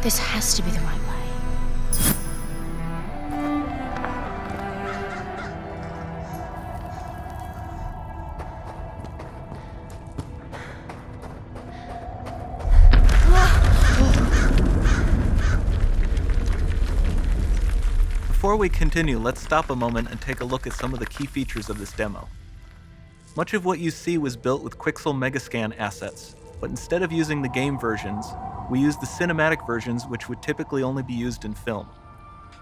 This has to be the right way. Before we continue, let's stop a moment and take a look at some of the key features of this demo. Much of what you see was built with Quixel Megascan assets, but instead of using the game versions, we used the cinematic versions, which would typically only be used in film.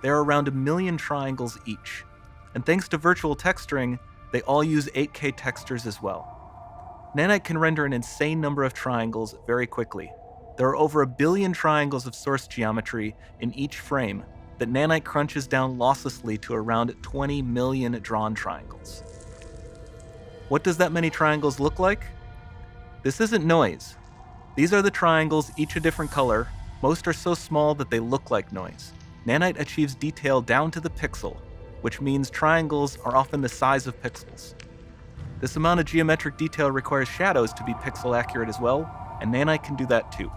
There are around 1 million triangles each, and thanks to virtual texturing, they all use 8K textures as well. Nanite can render an insane number of triangles very quickly. There are over 1 billion triangles of source geometry in each frame that Nanite crunches down losslessly to around 20 million drawn triangles. What does that many triangles look like? This isn't noise. These are the triangles, each a different color. Most are so small that they look like noise. Nanite achieves detail down to the pixel, which means triangles are often the size of pixels. This amount of geometric detail requires shadows to be pixel accurate as well, and Nanite can do that too.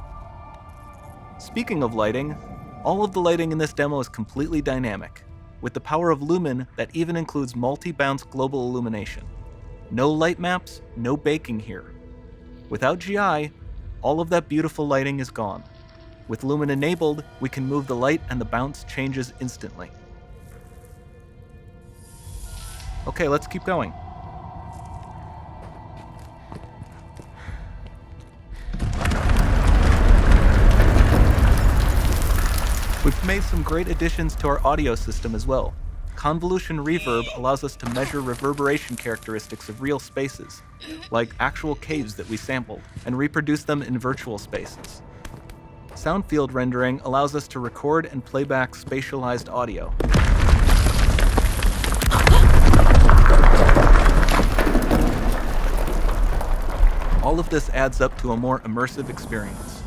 Speaking of lighting, all of the lighting in this demo is completely dynamic, with the power of Lumen that even includes multi-bounce global illumination. No light maps, no baking here. Without GI, all of that beautiful lighting is gone. With Lumen enabled, we can move the light and the bounce changes instantly. Okay, let's keep going. We've made some great additions to our audio system as well. Convolution reverb allows us to measure reverberation characteristics of real spaces, like actual caves that we sampled, and reproduce them in virtual spaces. Sound field rendering allows us to record and play back spatialized audio. All of this adds up to a more immersive experience.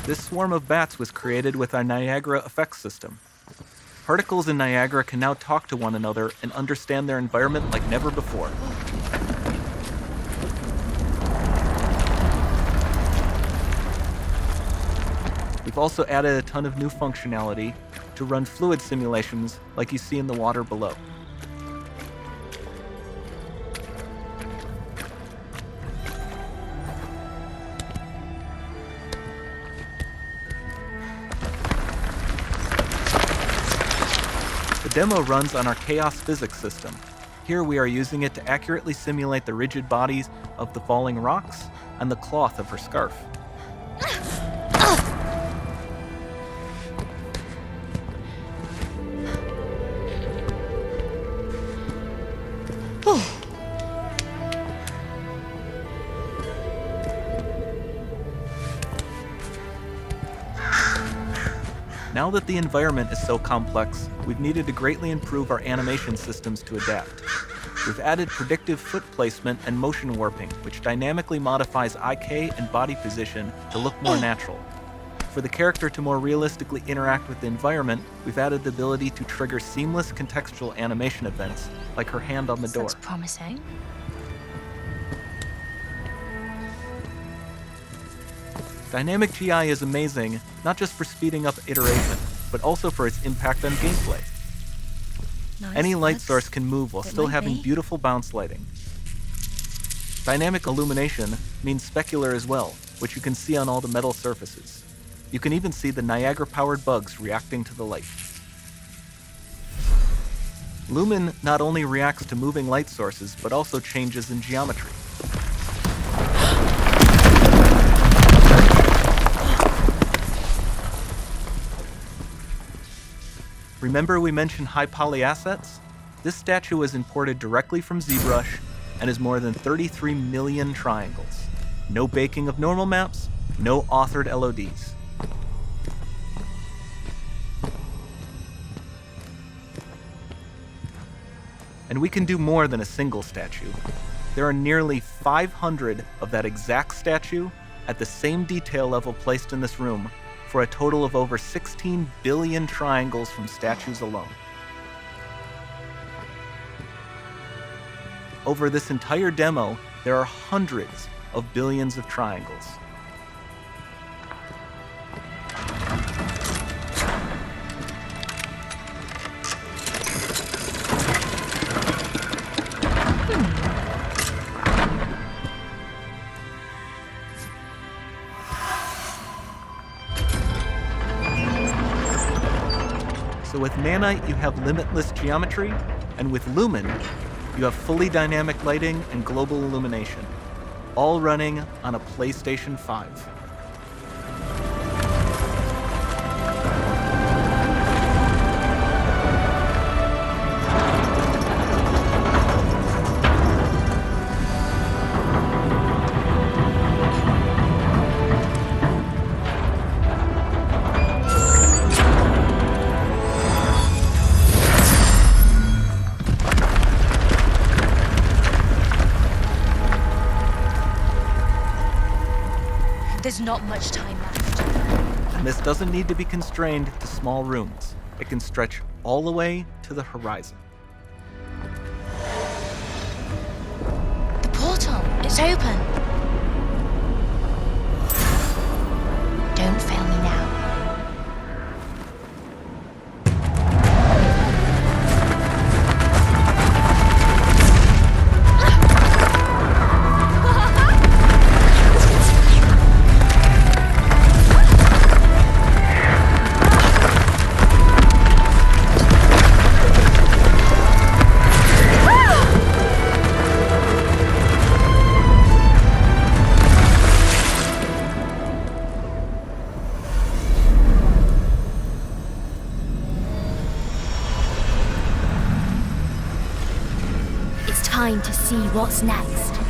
This swarm of bats was created with our Niagara effects system. Particles in Niagara can now talk to one another and understand their environment like never before. We've also added a ton of new functionality to run fluid simulations like you see in the water below. The demo runs on our chaos physics system. Here we are using it to accurately simulate the rigid bodies of the falling rocks and the cloth of her scarf. Now that the environment is so complex, we've needed to greatly improve our animation systems to adapt. We've added predictive foot placement and motion warping, which dynamically modifies IK and body position to look more natural. For the character to more realistically interact with the environment, we've added the ability to trigger seamless contextual animation events, like her hand on the door. Looks promising. Dynamic GI is amazing, not just for speeding up iteration, but also for its impact on gameplay. Nice. Any light source can move while still having beautiful bounce lighting. Dynamic illumination means specular as well, which you can see on all the metal surfaces. You can even see the Niagara-powered bugs reacting to the light. Lumen not only reacts to moving light sources, but also changes in geometry. Remember we mentioned high poly assets? This statue was imported directly from ZBrush and is more than 33 million triangles. No baking of normal maps, no authored LODs. And we can do more than a single statue. There are nearly 500 of that exact statue at the same detail level placed in this room for a total of over 16 billion triangles from statues alone. Over this entire demo, there are hundreds of billions of triangles. So with Nanite, you have limitless geometry, and with Lumen, you have fully dynamic lighting and global illumination, all running on a PlayStation 5. There's not much time left. And this doesn't need to be constrained to small rooms. It can stretch all the way to the horizon. The portal, it's open. Don't fail me now. Time to see what's next.